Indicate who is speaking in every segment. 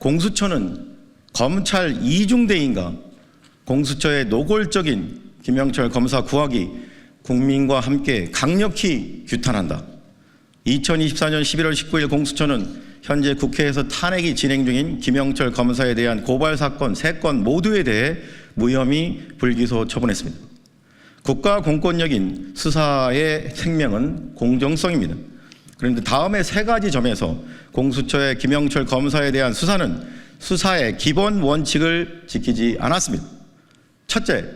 Speaker 1: 공수처는 검찰 이중대인가? 공수처의 노골적인 김영철 검사 구하기 국민과 함께 강력히 규탄한다. 2024년 11월 19일 공수처는 현재 국회에서 탄핵이 진행 중인 김영철 검사에 대한 고발 사건 3건 모두에 대해 무혐의 불기소 처분했습니다. 국가 공권력인 수사의 생명은 공정성입니다. 그런데 다음에 3가지 점에서 공수처의 김영철 검사에 대한 수사는 수사의 기본 원칙을 지키지 않았습니다. 첫째,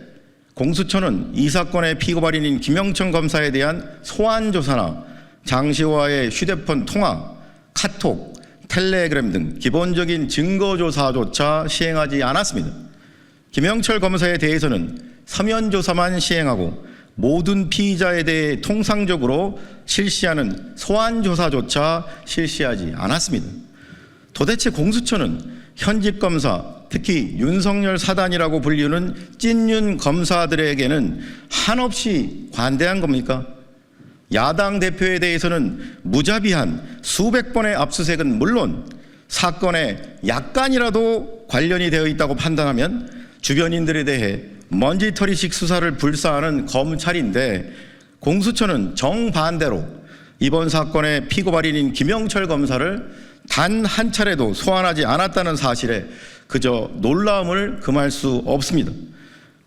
Speaker 1: 공수처는 이 사건의 피고발인인 김영철 검사에 대한 소환 조사나 장시호와의 휴대폰 통화, 카톡, 텔레그램 등 기본적인 증거 조사조차 시행하지 않았습니다. 김영철 검사에 대해서는 서면 조사만 시행하고 모든 피의자에 대해 통상적으로 실시하는 소환 조사조차 실시하지 않았습니다. 도대체 공수처는 현직 검사, 특히 윤석열 사단이라고 불리는 찐윤 검사들에게는 한없이 관대한 겁니까? 야당 대표에 대해서는 무자비한 수백 번의 압수수색은 물론 사건에 약간이라도 관련이 되어 있다고 판단하면 주변인들에 대해 먼지털이식 수사를 불사하는 검찰인데, 공수처는 정반대로 이번 사건의 피고발인인 김영철 검사를 단 한 차례도 소환하지 않았다는 사실에 그저 놀라움을 금할 수 없습니다.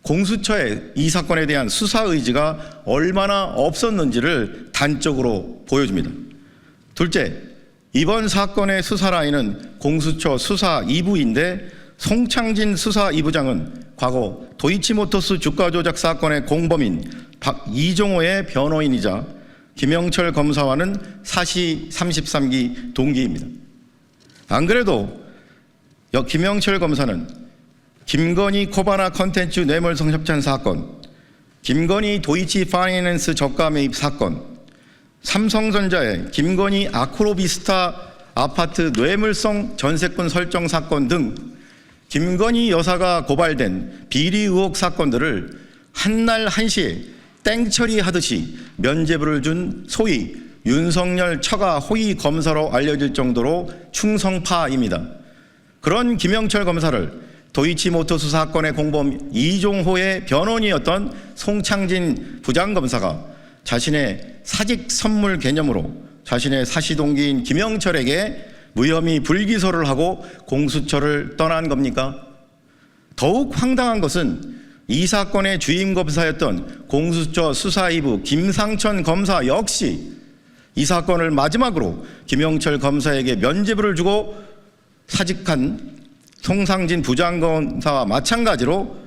Speaker 1: 공수처의 이 사건에 대한 수사 의지가 얼마나 없었는지를 단적으로 보여줍니다. 둘째, 이번 사건의 수사 라인은 공수처 수사 2부인데 송창진 수사 2부장은 과거 도이치모터스 주가 조작 사건의 공범인 이종호의 변호인이자 김영철 검사와는 사시 33기 동기입니다. 안 그래도 김영철 검사는 김건희 코바나 컨텐츠 뇌물성 협찬 사건, 김건희 도이치 파이낸스 저가 매입 사건, 삼성전자의 김건희 아크로비스타 아파트 뇌물성 전세권 설정 사건 등 김건희 여사가 고발된 비리 의혹 사건들을 한날 한시에 땡처리하듯이 면죄부를 준 소위 윤석열 처가 호위 검사로 알려질 정도로 충성파입니다. 그런 김영철 검사를 도이치모터스 사건의 공범 이종호의 변호인이었던 송창진 부장검사가 자신의 사직 선물 개념으로 자신의 사시동기인 김영철에게 무혐의 불기소를 하고 공수처를 떠난 겁니까? 더욱 황당한 것은 이 사건의 주임 검사였던 공수처 수사 2부 김상천 검사 역시 이 사건을 마지막으로 김영철 검사에게 면죄부를 주고 사직한 송상진 부장검사와 마찬가지로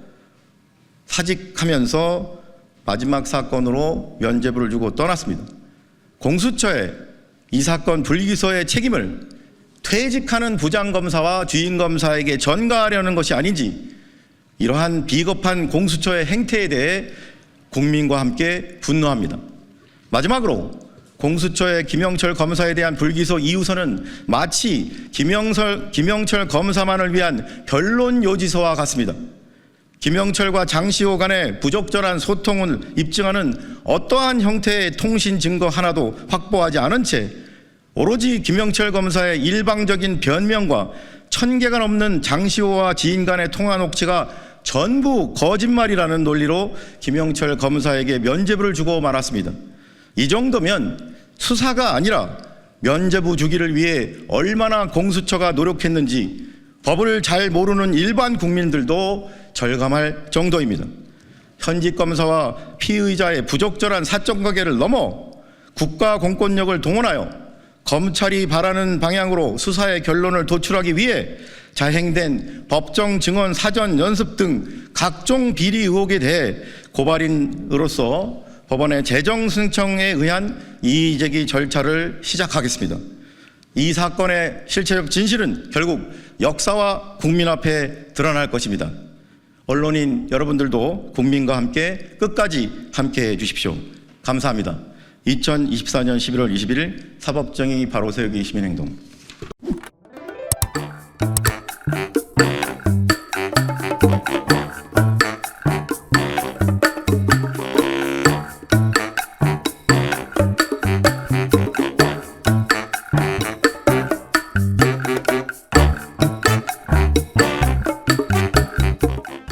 Speaker 1: 사직하면서 마지막 사건으로 면죄부를 주고 떠났습니다. 공수처의 이 사건 불기소의 책임을 퇴직하는 부장검사와 주임검사에게 전가하려는 것이 아닌지, 이러한 비겁한 공수처의 행태에 대해 국민과 함께 분노합니다. 마지막으로 공수처의 김영철 검사에 대한 불기소 이유서는 마치 김영철 검사만을 위한 변론 요지서와 같습니다. 김영철과 장시호 간의 부적절한 소통을 입증하는 어떠한 형태의 통신 증거 하나도 확보하지 않은 채 오로지 김영철 검사의 일방적인 변명과 1000개가 넘는 장시호와 지인 간의 통화 녹취가 전부 거짓말이라는 논리로 김영철 검사에게 면죄부를 주고 말았습니다. 이 정도면 수사가 아니라 면죄부 주기를 위해 얼마나 공수처가 노력했는지 법을 잘 모르는 일반 국민들도 절감할 정도입니다. 현직 검사와 피의자의 부적절한 사적 관계를 넘어 국가 공권력을 동원하여 검찰이 바라는 방향으로 수사의 결론을 도출하기 위해 자행된 법정 증언 사전 연습 등 각종 비리 의혹에 대해 고발인으로서 법원의 재정 신청에 의한 이의제기 절차를 시작하겠습니다. 이 사건의 실체적 진실은 결국 역사와 국민 앞에 드러날 것입니다. 언론인 여러분들도 국민과 함께 끝까지 함께해 주십시오. 감사합니다. 2024년 11월 21일 사법정의 바로세우기 시민행동.